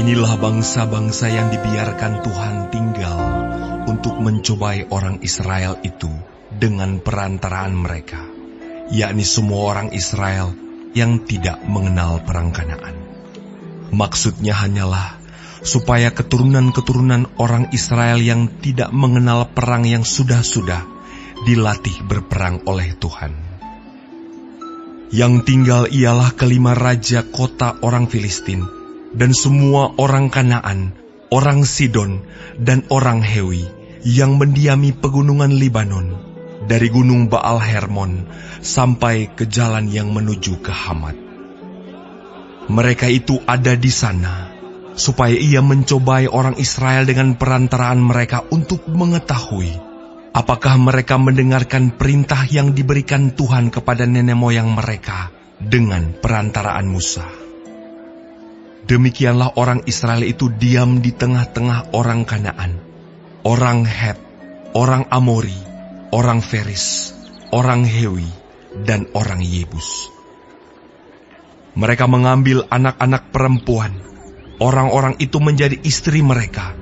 Inilah bangsa-bangsa yang dibiarkan Tuhan tinggal untuk mencobai orang Israel itu dengan perantaraan mereka, yakni semua orang Israel yang tidak mengenal perang Kanaan. Maksudnya hanyalah supaya keturunan-keturunan orang Israel yang tidak mengenal perang yang sudah-sudah dilatih berperang oleh Tuhan. Yang tinggal ialah kelima raja kota orang Filistin, dan semua orang Kanaan, orang Sidon, dan orang Hewi yang mendiami pegunungan Libanon, dari gunung Baal Hermon sampai ke jalan yang menuju ke Hamat. Mereka itu ada di sana, supaya ia mencobai orang Israel dengan perantaraan mereka untuk mengetahui apakah mereka mendengarkan perintah yang diberikan Tuhan kepada nenek moyang mereka dengan perantaraan Musa. Demikianlah orang Israel itu diam di tengah-tengah orang Kanaan, orang Het, orang Amori, orang Feris, orang Hewi, dan orang Yebus. Mereka mengambil anak-anak perempuan, orang-orang itu menjadi istri mereka,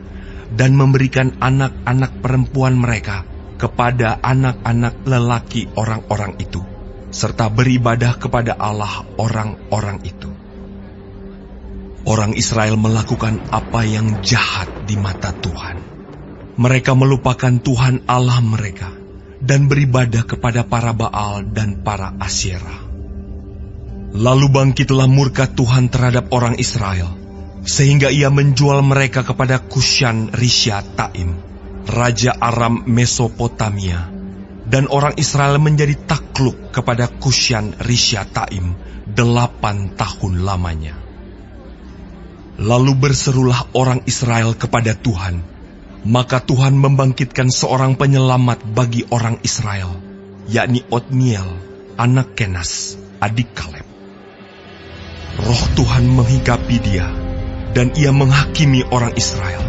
dan memberikan anak-anak perempuan mereka kepada anak-anak lelaki orang-orang itu, serta beribadah kepada Allah orang-orang itu. Orang Israel melakukan apa yang jahat di mata Tuhan. Mereka melupakan Tuhan Allah mereka dan beribadah kepada para Baal dan para Asyera. Lalu bangkitlah murka Tuhan terhadap orang Israel, sehingga ia menjual mereka kepada Kushan Rishathaim, raja Aram Mesopotamia, dan orang Israel menjadi takluk kepada Kushan Rishathaim 8 tahun lamanya. Lalu berserulah orang Israel kepada Tuhan, maka Tuhan membangkitkan seorang penyelamat bagi orang Israel, yakni Otniel, anak Kenas, adik Kaleb. Roh Tuhan menghinggapi dia, dan ia menghakimi orang Israel.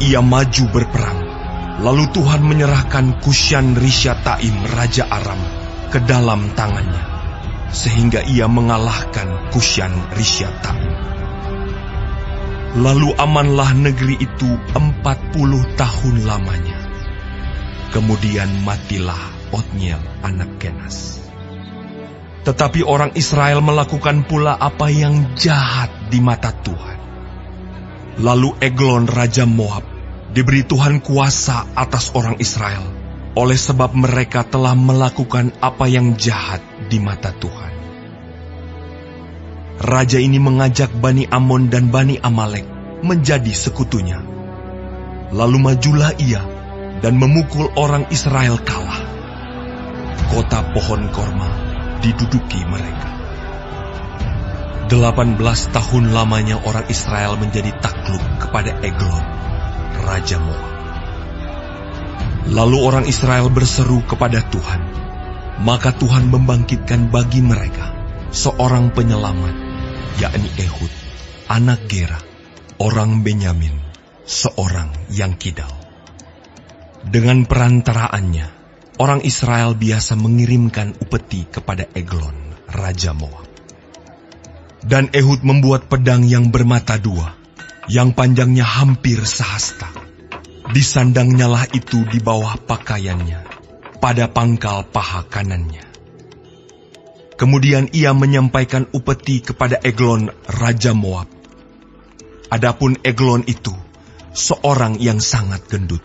Ia maju berperang, lalu Tuhan menyerahkan Kushan Rishathaim, raja Aram, ke dalam tangannya, sehingga ia mengalahkan Kushan Rishathaim. Lalu amanlah negeri itu 40 tahun lamanya. Kemudian matilah Otniel anak Kenas. Tetapi orang Israel melakukan pula apa yang jahat di mata Tuhan. Lalu Eglon raja Moab diberi Tuhan kuasa atas orang Israel, oleh sebab mereka telah melakukan apa yang jahat di mata Tuhan. Raja ini mengajak Bani Amon dan Bani Amalek menjadi sekutunya. Lalu majulah ia dan memukul orang Israel kalah. Kota pohon korma diduduki mereka. 18 tahun lamanya orang Israel menjadi takluk kepada Eglon, raja Moab. Lalu orang Israel berseru kepada Tuhan, maka Tuhan membangkitkan bagi mereka seorang penyelamat, yakni Ehud, anak Gera, orang Benyamin, seorang yang kidal. Dengan perantaraannya, orang Israel biasa mengirimkan upeti kepada Eglon, raja Moab. Dan Ehud membuat pedang yang bermata dua, yang panjangnya hampir sehasta. Disandangnyalah itu di bawah pakaiannya, pada pangkal paha kanannya. Kemudian ia menyampaikan upeti kepada Eglon, raja Moab. Adapun Eglon itu seorang yang sangat gendut.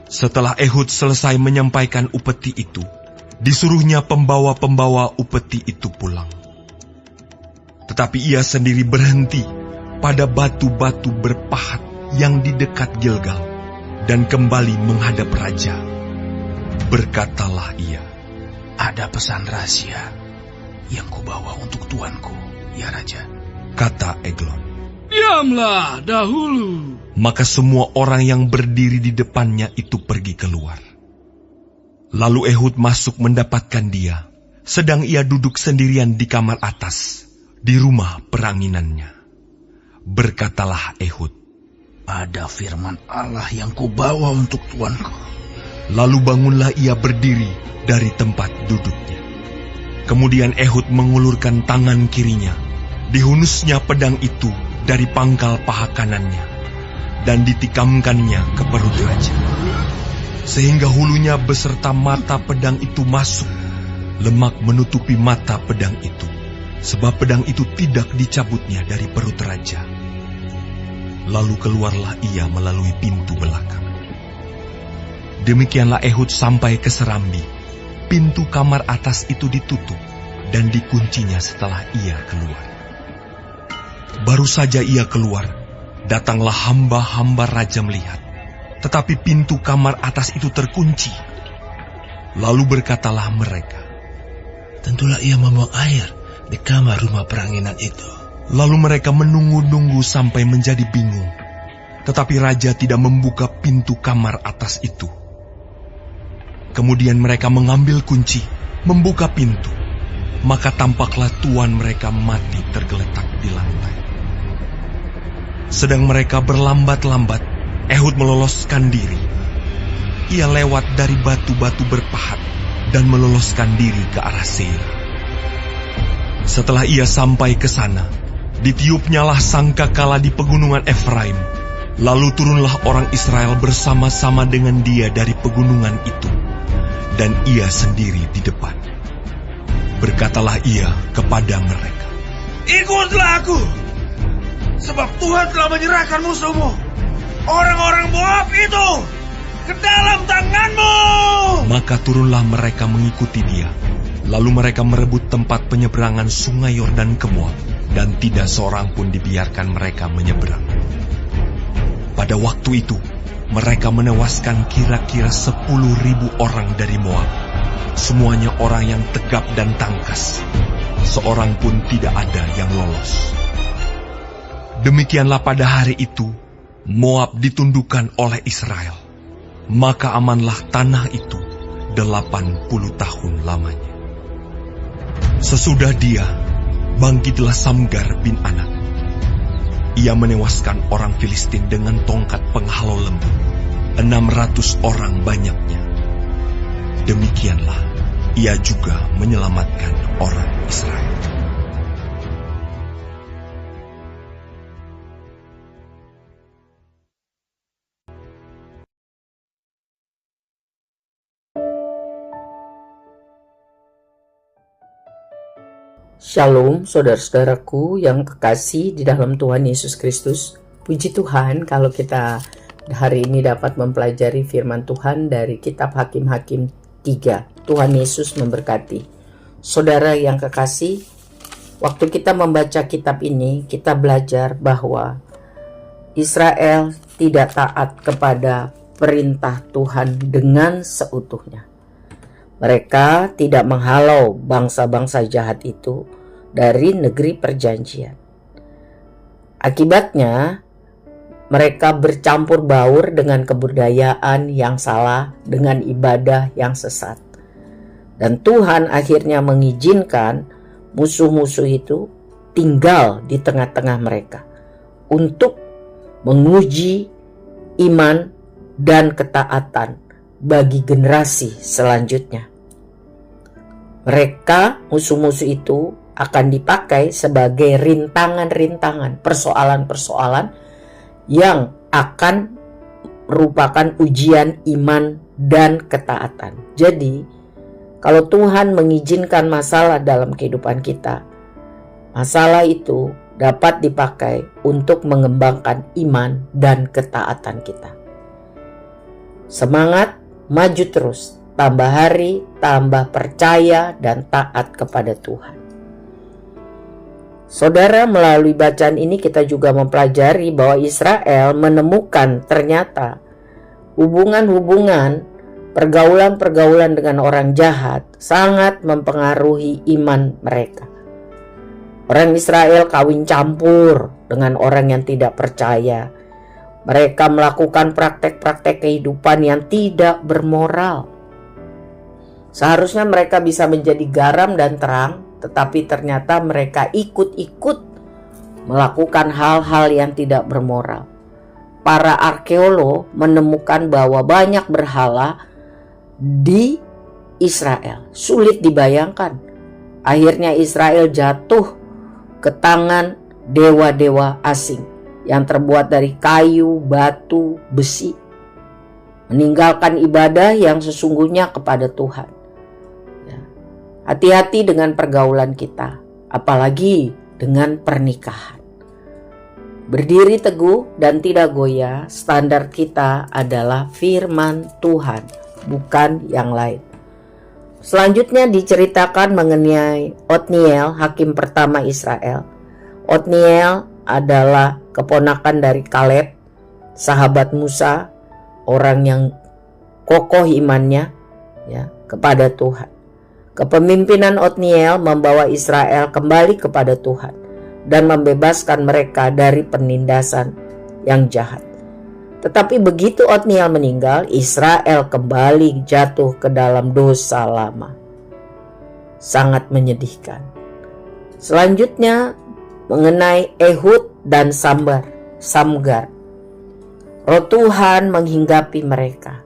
Setelah Ehud selesai menyampaikan upeti itu, disuruhnya pembawa-pembawa upeti itu pulang. Tetapi ia sendiri berhenti pada batu-batu berpahat yang di dekat Gilgal dan kembali menghadap raja. Berkatalah ia, "Ada pesan rahasia yang kubawa untuk tuanku, ya raja," kata Eglon. "Diamlah dahulu." Maka semua orang yang berdiri di depannya itu pergi keluar. Lalu Ehud masuk mendapatkan dia, sedang ia duduk sendirian di kamar atas, di rumah peranginannya. Berkatalah Ehud, "Ada firman Allah yang kubawa untuk tuanku." Lalu bangunlah ia berdiri dari tempat duduknya. Kemudian Ehud mengulurkan tangan kirinya, dihunusnya pedang itu dari pangkal paha kanannya dan ditikamkannya ke perut raja. Sehingga hulunya beserta mata pedang itu masuk. Lemak menutupi mata pedang itu, sebab pedang itu tidak dicabutnya dari perut raja. Lalu keluarlah ia melalui pintu belakang. Demikianlah Ehud sampai ke serambi. Pintu kamar atas itu ditutup dan dikuncinya setelah ia keluar. Baru saja ia keluar, datanglah hamba-hamba raja melihat, tetapi pintu kamar atas itu terkunci. Lalu berkatalah mereka, tentulah ia membuang air di kamar rumah peranginan itu. Lalu mereka menunggu-nunggu sampai menjadi bingung. Tetapi raja tidak membuka pintu kamar atas itu. Kemudian mereka mengambil kunci, membuka pintu. Maka tampaklah tuan mereka mati tergeletak di lantai. Sedang mereka berlambat-lambat, Ehud meloloskan diri. Ia lewat dari batu-batu berpahat dan meloloskan diri ke arah Seir. Setelah ia sampai ke sana, ditiupnyalah sangkakala di pegunungan Efraim. Lalu turunlah orang Israel bersama-sama dengan dia dari pegunungan itu, dan ia sendiri di depan. Berkatalah ia kepada mereka, Ikutlah aku, sebab Tuhan telah menyerahkan musuhmu, orang-orang Moab itu, ke dalam tanganmu. Maka turunlah mereka mengikuti dia. Lalu mereka merebut tempat penyeberangan sungai Yordan ke Moab, dan tidak seorang pun dibiarkan mereka menyeberang. Pada waktu itu, mereka menewaskan kira-kira 10.000 orang dari Moab. Semuanya orang yang tegap dan tangkas. Seorang pun tidak ada yang lolos. Demikianlah pada hari itu, Moab ditundukkan oleh Israel. Maka amanlah tanah itu 80 tahun lamanya. Sesudah dia, bangkitlah Samgar bin Anak. Ia menewaskan orang Filistin dengan tongkat penghalau lembu, 600 orang banyaknya. Demikianlah, ia juga menyelamatkan orang Israel. Shalom saudara-saudaraku yang kekasih di dalam Tuhan Yesus Kristus. Puji Tuhan kalau kita hari ini dapat mempelajari firman Tuhan dari kitab Hakim-Hakim 3. Tuhan Yesus memberkati. Saudara yang kekasih, waktu kita membaca kitab ini, kita belajar bahwa Israel tidak taat kepada perintah Tuhan dengan seutuhnya. Mereka tidak menghalau bangsa-bangsa jahat itu dari negeri perjanjian. Akibatnya, mereka bercampur baur dengan kebudayaan yang salah, dengan ibadah yang sesat. Dan Tuhan akhirnya mengizinkan musuh-musuh itu tinggal di tengah-tengah mereka untuk menguji iman dan ketaatan bagi generasi selanjutnya. Mereka, musuh-musuh itu, akan dipakai sebagai rintangan-rintangan, persoalan-persoalan yang akan merupakan ujian iman dan ketaatan. Jadi, kalau Tuhan mengizinkan masalah dalam kehidupan kita, masalah itu dapat dipakai untuk mengembangkan iman dan ketaatan kita. Semangat, maju terus, tambah hari, tambah percaya dan taat kepada Tuhan. Saudara, melalui bacaan ini kita juga mempelajari bahwa Israel menemukan ternyata hubungan-hubungan, pergaulan-pergaulan dengan orang jahat sangat mempengaruhi iman mereka. Orang Israel kawin campur dengan orang yang tidak percaya. Mereka melakukan praktek-praktek kehidupan yang tidak bermoral. Seharusnya mereka bisa menjadi garam dan terang, tetapi ternyata mereka ikut-ikut melakukan hal-hal yang tidak bermoral. Para arkeolog menemukan bahwa banyak berhala di Israel. Sulit dibayangkan. Akhirnya Israel jatuh ke tangan dewa-dewa asing yang terbuat dari kayu, batu, besi. Meninggalkan ibadah yang sesungguhnya kepada Tuhan. Ya. Hati-hati dengan pergaulan kita, apalagi dengan pernikahan. Berdiri teguh dan tidak goyah, standar kita adalah firman Tuhan, bukan yang lain. Selanjutnya diceritakan mengenai Otniel, hakim pertama Israel. Otniel adalah keponakan dari Kaleb, sahabat Musa, orang yang kokoh imannya ya kepada Tuhan. Kepemimpinan Otniel membawa Israel kembali kepada Tuhan dan membebaskan mereka dari penindasan yang jahat. Tetapi begitu Otniel meninggal, Israel kembali jatuh ke dalam dosa lama. Sangat menyedihkan. Selanjutnya mengenai Ehud dan Samgar. Roh Tuhan menghinggapi mereka.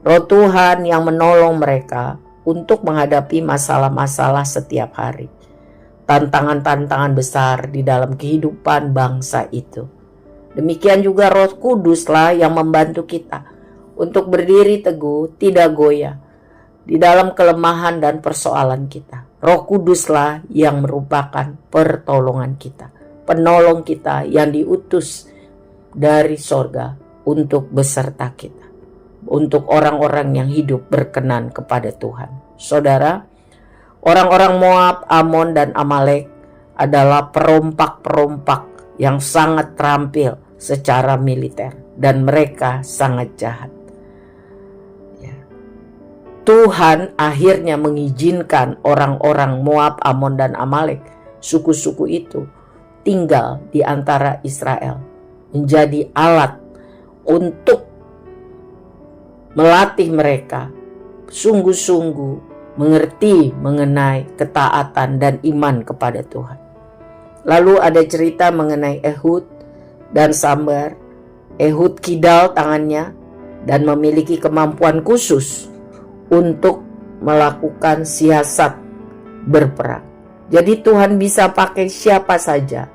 Roh Tuhan yang menolong mereka untuk menghadapi masalah-masalah setiap hari. Tantangan-tantangan besar di dalam kehidupan bangsa itu. Demikian juga Roh Kuduslah yang membantu kita untuk berdiri teguh, tidak goyah di dalam kelemahan dan persoalan kita. Roh Kuduslah yang merupakan pertolongan kita, penolong kita yang diutus dari sorga untuk beserta kita, untuk orang-orang yang hidup berkenan kepada Tuhan. Saudara, orang-orang Moab, Amon, dan Amalek adalah perompak-perompak yang sangat terampil secara militer dan mereka sangat jahat. Tuhan akhirnya mengizinkan orang-orang Moab, Amon, dan Amalek, suku-suku itu tinggal di antara Israel, menjadi alat untuk melatih mereka sungguh-sungguh mengerti mengenai ketaatan dan iman kepada Tuhan. Lalu ada cerita mengenai Ehud dan Samgar. Ehud kidal tangannya dan memiliki kemampuan khusus untuk melakukan siasat berperang. Jadi Tuhan bisa pakai siapa saja.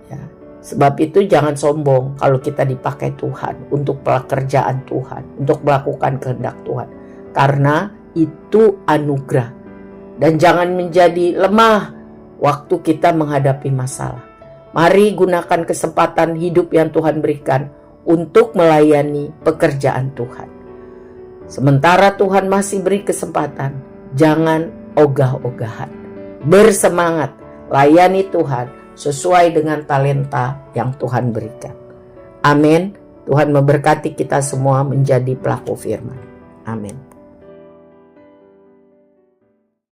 Ya, sebab itu jangan sombong kalau kita dipakai Tuhan untuk pekerjaan Tuhan, untuk melakukan kehendak Tuhan. Karena itu anugerah. Dan jangan menjadi lemah waktu kita menghadapi masalah. Mari gunakan kesempatan hidup yang Tuhan berikan untuk melayani pekerjaan Tuhan. Sementara Tuhan masih beri kesempatan, jangan ogah-ogahan. Bersemangat, layani Tuhan sesuai dengan talenta yang Tuhan berikan. Amin. Tuhan memberkati kita semua menjadi pelaku firman. Amin.